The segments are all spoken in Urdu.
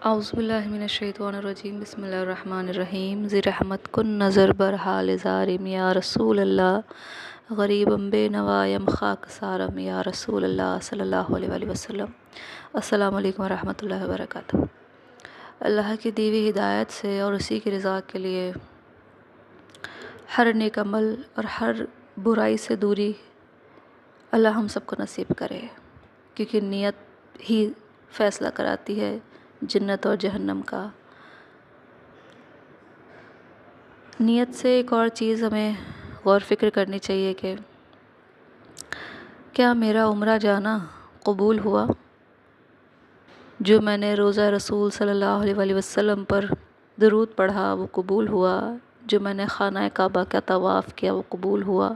اعوذ باللہ من الشیطان الرجیم بسم اللہ الرحمن الرحیم زی رحمت کن نظر بر حال زارم یا رسول اللہ غریبم بے نوایم خاک سارم یا رسول اللہ صلی اللہ علیہ وآلہ وسلم۔ السلام علیکم ورحمۃ اللہ وبرکاتہ۔ اللہ کی دی ہوئی ہدایت سے اور اسی کی رضا کے لیے ہر نیک عمل اور ہر برائی سے دوری اللہ ہم سب کو نصیب کرے، کیونکہ نیت ہی فیصلہ کراتی ہے جنت اور جہنم کا۔ نیت سے ایک اور چیز ہمیں غور فکر کرنی چاہیے کہ کیا میرا عمرہ جانا قبول ہوا؟ جو میں نے روضہ رسول صلی اللہ علیہ وآلہ وسلم پر درود پڑھا وہ قبول ہوا؟ جو میں نے خانہ کعبہ کا طواف کیا وہ قبول ہوا؟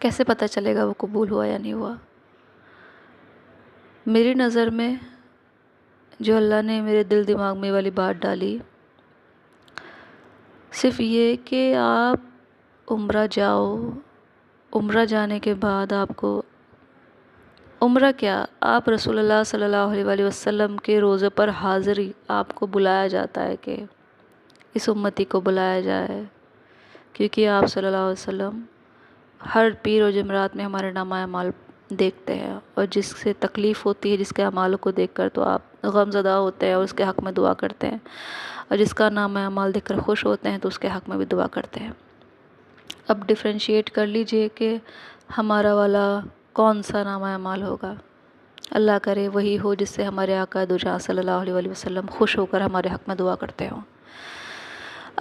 کیسے پتہ چلے گا وہ قبول ہوا یا نہیں ہوا؟ میری نظر میں جو اللہ نے میرے دل دماغ میں والی بات ڈالی صرف یہ کہ آپ عمرہ جاؤ، عمرہ جانے کے بعد آپ کو عمرہ کیا، آپ رسول اللہ صلی اللہ علیہ وآلہ وسلم کے روضے پر حاضری آپ کو بلایا جاتا ہے کہ اس امتی کو بلایا جائے، کیونکہ آپ صلی اللہ علیہ وسلم ہر پیر و جمعرات میں ہمارے نامہ اعمال دیکھتے ہیں، اور جس سے تکلیف ہوتی ہے جس کے اعمالوں کو دیکھ کر تو آپ غم زدہ ہوتے ہیں اور اس کے حق میں دعا کرتے ہیں، اور جس کا نامہ اعمال دیکھ کر خوش ہوتے ہیں تو اس کے حق میں بھی دعا کرتے ہیں۔ اب ڈیفرینشیٹ کر لیجئے کہ ہمارا والا کون سا نامہ اعمال ہوگا۔ اللہ کرے وہی ہو جس سے ہمارے آقا دو جہاں صلی اللہ علیہ وآلہ وسلم خوش ہو کر ہمارے حق میں دعا کرتے ہوں۔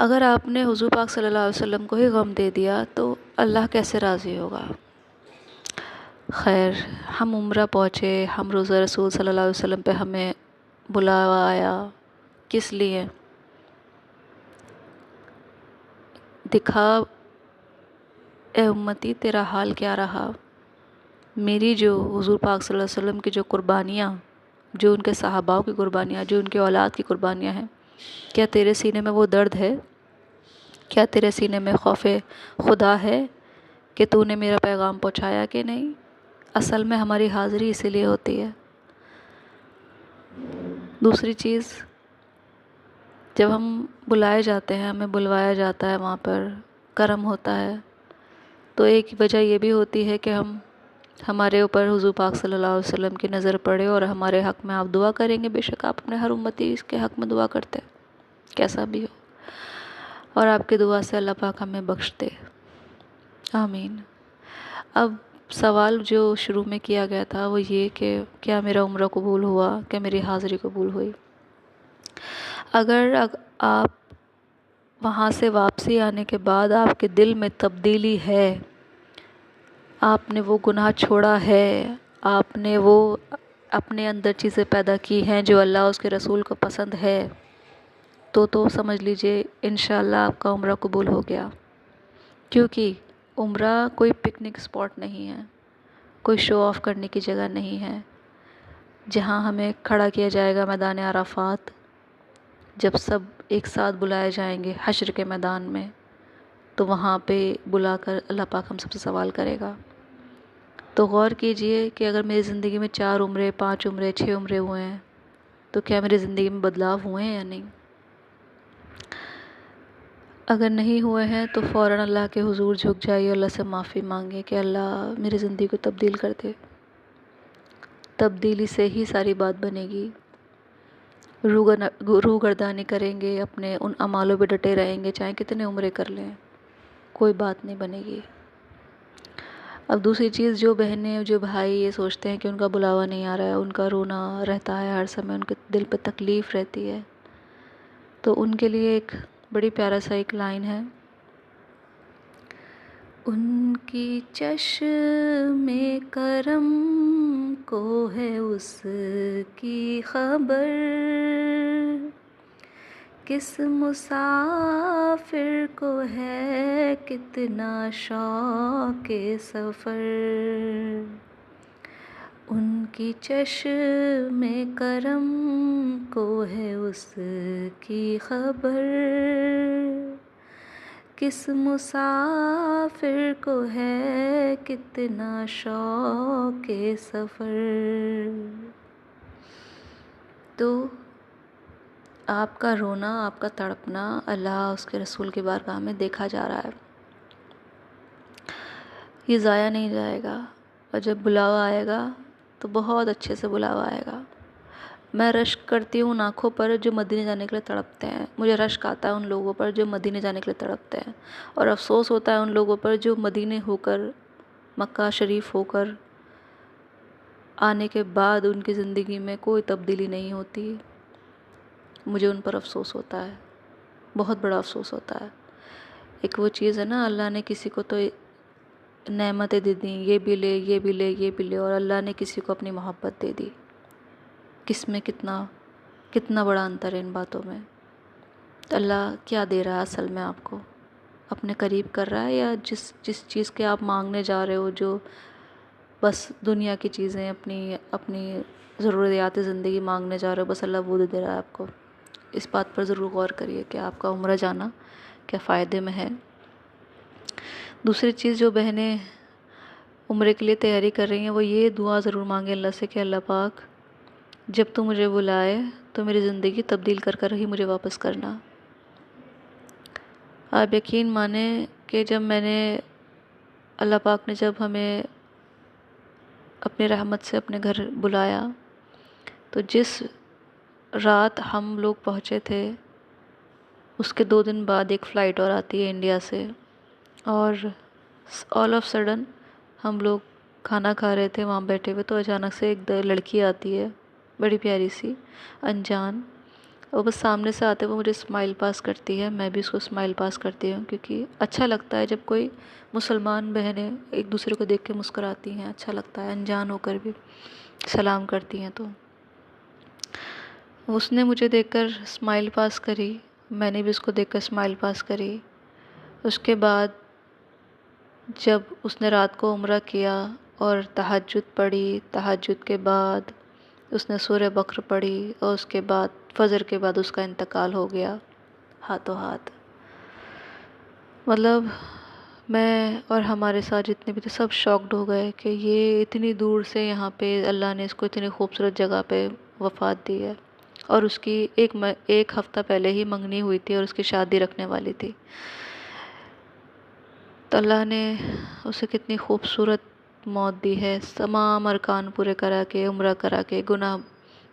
اگر آپ نے حضور پاک صلی اللہ علیہ وسلم کو ہی غم دے دیا تو اللہ کیسے راضی ہوگا؟ خیر، ہم عمرہ پہنچے، ہم روضہ رسول صلی اللہ علیہ وسلم پہ ہمیں بلاوا آیا، کس لیے؟ دکھا اے امتی تیرا حال کیا رہا، میری جو حضور پاک صلی اللہ علیہ وسلم کی جو قربانیاں، جو ان کے صحاباؤں کی قربانیاں، جو ان کے اولاد کی قربانیاں ہیں، کیا تیرے سینے میں وہ درد ہے؟ کیا تیرے سینے میں خوف خدا ہے کہ تو نے میرا پیغام پہنچایا کہ نہیں؟ اصل میں ہماری حاضری اسی لیے ہوتی ہے۔ دوسری چیز، جب ہم بلائے جاتے ہیں، ہمیں بلوایا جاتا ہے، وہاں پر کرم ہوتا ہے، تو ایک وجہ یہ بھی ہوتی ہے کہ ہمارے اوپر حضور پاک صلی اللہ علیہ وسلم کی نظر پڑے اور ہمارے حق میں آپ دعا کریں گے۔ بے شک آپ اپنے ہر امتی اس کے حق میں دعا کرتے ہیں، کیسا بھی ہو، اور آپ کی دعا سے اللہ پاک ہمیں بخش دے، آمین۔ اب سوال جو شروع میں کیا گیا تھا وہ یہ کہ کیا میرا عمرہ قبول ہوا، کیا میری حاضری قبول ہوئی؟ اگر آپ وہاں سے واپسی آنے کے بعد آپ کے دل میں تبدیلی ہے، آپ نے وہ گناہ چھوڑا ہے، آپ نے وہ اپنے اندر چیزیں پیدا کی ہیں جو اللہ اس کے رسول کو پسند ہے، تو سمجھ لیجئے انشاءاللہ آپ کا عمرہ قبول ہو گیا۔ کیونکہ عمرہ کوئی پکنک اسپاٹ نہیں ہے، کوئی شو آف کرنے کی جگہ نہیں ہے جہاں ہمیں کھڑا کیا جائے گا میدان عرفات، جب سب ایک ساتھ بلائے جائیں گے حشر کے میدان میں، تو وہاں پہ بلا کر اللہ پاک ہم سب سے سوال کرے گا۔ تو غور کیجئے کہ اگر میری زندگی میں 4 عمرے، 5 عمرے، 6 عمرے ہوئے ہیں تو کیا میری زندگی میں بدلاؤ ہوئے ہیں یا نہیں؟ اگر نہیں ہوئے ہیں تو فوراً اللہ کے حضور جھک جائیے، اللہ سے معافی مانگے کہ اللہ میری زندگی کو تبدیل کر دے۔ تبدیلی سے ہی ساری بات بنے گی۔ روگردانی کریں گے، اپنے ان اعمالوں پہ ڈٹے رہیں گے، چاہے کتنے عمرے کر لیں، کوئی بات نہیں بنے گی۔ اب دوسری چیز، جو بہنیں جو بھائی یہ سوچتے ہیں کہ ان کا بلاوا نہیں آ رہا ہے، ان کا رونا رہتا ہے ہر سمے، ان کے دل پہ تکلیف رہتی ہے، تو ان کے لیے ایک بڑی پیارا سا ایک لائن ہے، ان کی چشم کرم کو ہے اس کی خبر، کس مسافر کو ہے کتنا شوق سفر، ان کی چشم کرم کو ہے اس کی خبر، کس مسافر کو ہے کتنا شوق سفر۔ تو آپ کا رونا، آپ کا تڑپنا اللہ اس کے رسول کی بارگاہ میں دیکھا جا رہا ہے، یہ ضائع نہیں جائے گا، اور جب بلاوا آئے گا تو بہت اچھے سے بلاوا آئے گا۔ میں رشک کرتی ہوں ان آنکھوں پر جو مدینے جانے کے لیے تڑپتے ہیں، مجھے رشک آتا ہے ان لوگوں پر جو مدینے جانے کے لیے تڑپتے ہیں، اور افسوس ہوتا ہے ان لوگوں پر جو مدینے ہو کر، مکہ شریف ہو کر آنے کے بعد ان کی زندگی میں کوئی تبدیلی نہیں ہوتی، مجھے ان پر افسوس ہوتا ہے، بہت بڑا افسوس ہوتا ہے۔ ایک وہ چیز ہے نا، اللہ نے کسی کو تو نعمتیں دے دیں، یہ بھی لے، یہ بھی لے، یہ بھی لے، اور اللہ نے کسی کو اپنی محبت دے دی۔ کس میں کتنا بڑا انتر ہے ان باتوں میں۔ اللہ کیا دے رہا ہے اصل میں آپ کو؟ اپنے قریب کر رہا ہے، یا جس چیز کے آپ مانگنے جا رہے ہو، جو بس دنیا کی چیزیں، اپنی ضروریات زندگی مانگنے جا رہے ہو، بس اللہ وہ دے رہا ہے آپ کو؟ اس بات پر ضرور غور کریے کہ آپ کا عمرہ جانا کیا فائدے میں ہے۔ دوسری چیز جو بہنیں عمرے کے لیے تیاری کر رہی ہیں، وہ یہ دعا ضرور مانگیں اللہ سے کہ اللہ پاک جب تو مجھے بلائے تو میری زندگی تبدیل کر کر ہی مجھے واپس کرنا۔ آپ یقین مانیں کہ جب اللہ پاک نے جب ہمیں اپنی رحمت سے اپنے گھر بلایا، تو جس رات ہم لوگ پہنچے تھے، اس کے 2 دن بعد ایک فلائٹ اور آتی ہے انڈیا سے، اور آل آف سڈن ہم لوگ کھانا کھا رہے تھے وہاں بیٹھے ہوئے، تو اچانک سے ایک لڑکی آتی ہے، بڑی پیاری سی، انجان، اور بس سامنے سے آتے ہوئے مجھے اسمائل پاس کرتی ہے، میں بھی اس کو اسمائل پاس کرتی ہوں، کیونکہ اچھا لگتا ہے جب کوئی مسلمان بہنیں ایک دوسرے کو دیکھ کے مسکراتی ہیں، اچھا لگتا ہے، انجان ہو کر بھی سلام کرتی ہیں۔ تو اس نے مجھے دیکھ کر اسمائل پاس کری، میں نے بھی اس کو دیکھ کر اسمائل پاس کری۔ اس کے بعد جب اس نے رات کو عمرہ کیا اور تہجد پڑھی، تہجد کے بعد اس نے سورہ بقرہ پڑھی، اور اس کے بعد فجر کے بعد اس کا انتقال ہو گیا ہاتھوں ہاتھ۔ مطلب میں اور ہمارے ساتھ جتنے بھی تھے سب شاکڈ ہو گئے کہ یہ اتنی دور سے یہاں پہ اللہ نے اس کو اتنی خوبصورت جگہ پہ وفات دی ہے، اور اس کی ایک ہفتہ پہلے ہی منگنی ہوئی تھی اور اس کی شادی رکھنے والی تھی۔ تو اللہ نے اسے کتنی خوبصورت موت دی ہے، تمام ارکان پورے کرا کے، عمرہ کرا کے، گناہ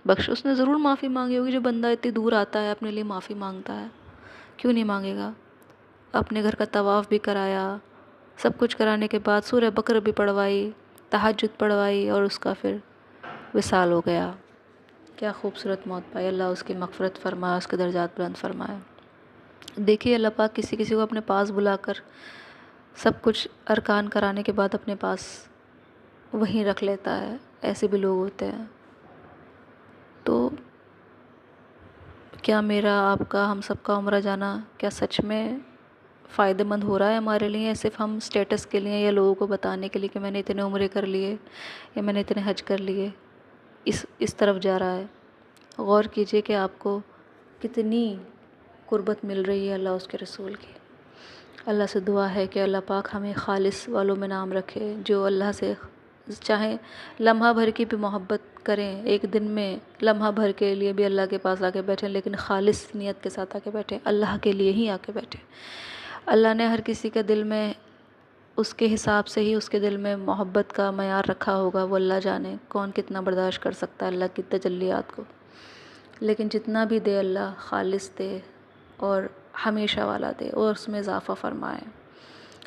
بخش۔ اس نے ضرور معافی مانگی ہوگی، جو بندہ اتنی دور آتا ہے اپنے لیے معافی مانگتا ہے، کیوں نہیں مانگے گا؟ اپنے گھر کا طواف بھی کرایا، سب کچھ کرانے کے بعد سورہ بقرہ بھی پڑھوائی، تہجد پڑھوائی، اور اس کا پھر وصال ہو گیا۔ کیا خوبصورت موت پائی، اللہ اس کی مغفرت فرمائے، اس کے درجات بلند فرمائے۔ دیکھیے اللہ پاک کسی کسی کو اپنے پاس بلا کر سب کچھ ارکان کرانے کے بعد اپنے پاس وہیں رکھ لیتا ہے، ایسے بھی لوگ ہوتے ہیں۔ تو کیا میرا، آپ کا، ہم سب کا عمرہ جانا کیا سچ میں فائدہ مند ہو رہا ہے ہمارے لیے، یا صرف ہم اسٹیٹس کے لیے یا لوگوں کو بتانے کے لیے کہ میں نے اتنے عمرے کر لیے یا میں نے اتنے حج کر لیے، اس طرف جا رہا ہے؟ غور کیجئے کہ آپ کو کتنی قربت مل رہی ہے اللہ اس کے رسول کی۔ اللہ سے دعا ہے کہ اللہ پاک ہمیں خالص والوں میں نام رکھے، جو اللہ سے چاہے لمحہ بھر کی بھی محبت کریں، ایک دن میں لمحہ بھر کے لیے بھی اللہ کے پاس آ کے بیٹھیں، لیکن خالص نیت کے ساتھ آ کے بیٹھیں، اللہ کے لیے ہی آ کے بیٹھیں۔ اللہ نے ہر کسی کے دل میں اس کے حساب سے ہی اس کے دل میں محبت کا معیار رکھا ہوگا، وہ اللہ جانے، کون کتنا برداشت کر سکتا ہے اللہ کی تجلیات کو۔ لیکن جتنا بھی دے اللہ خالص دے اور ہمیشہ والا دے، اور اس میں اضافہ فرمائے۔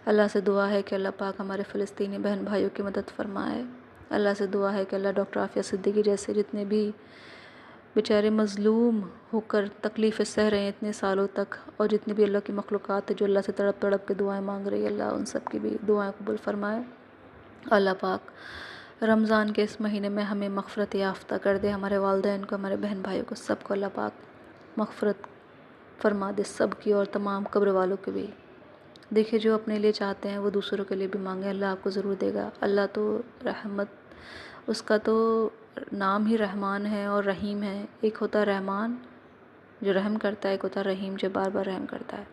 اللہ سے دعا ہے کہ اللہ پاک ہمارے فلسطینی بہن بھائیوں کی مدد فرمائے۔ اللہ سے دعا ہے کہ اللہ ڈاکٹر عافیہ صدیقی جیسے جتنے بھی بیچارے مظلوم ہو کر تکلیفیں سہ رہے ہیں اتنے سالوں تک، اور جتنی بھی اللہ کی مخلوقات ہے جو اللہ سے تڑپ تڑپ کے دعائیں مانگ رہی ہے، اللہ ان سب کی بھی دعائیں قبول فرمائے۔ اللہ پاک رمضان کے اس مہینے میں ہمیں مغفرت یافتہ کر دے، ہمارے والدین کو، ہمارے بہن بھائیوں کو، سب کو اللہ پاک مغفرت فرما دے، سب کی اور تمام قبر والوں کی بھی۔ دیکھیے جو اپنے لیے چاہتے ہیں وہ دوسروں کے لیے بھی مانگیں، اللہ آپ کو ضرور دے گا۔ اللہ تو رحمت، اس کا تو نام ہی رحمان ہے اور رحیم ہے۔ ایک ہوتا ہے رحمان جو رحم کرتا ہے، ایک ہوتا ہے رحیم جو بار بار رحم کرتا ہے۔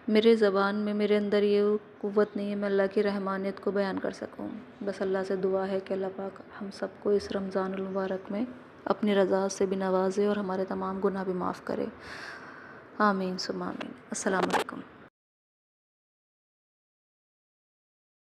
میرے زبان میں، میرے اندر یہ قوت نہیں ہے میں اللہ کی رحمانیت کو بیان کر سکوں، بس اللہ سے دعا ہے کہ اللہ پاک ہم سب کو اس رمضان المبارک میں اپنی رضا سے بھی نوازے اور ہمارے تمام گناہ بھی معاف کرے۔ آمین ثم آمین۔ السلام علیکم۔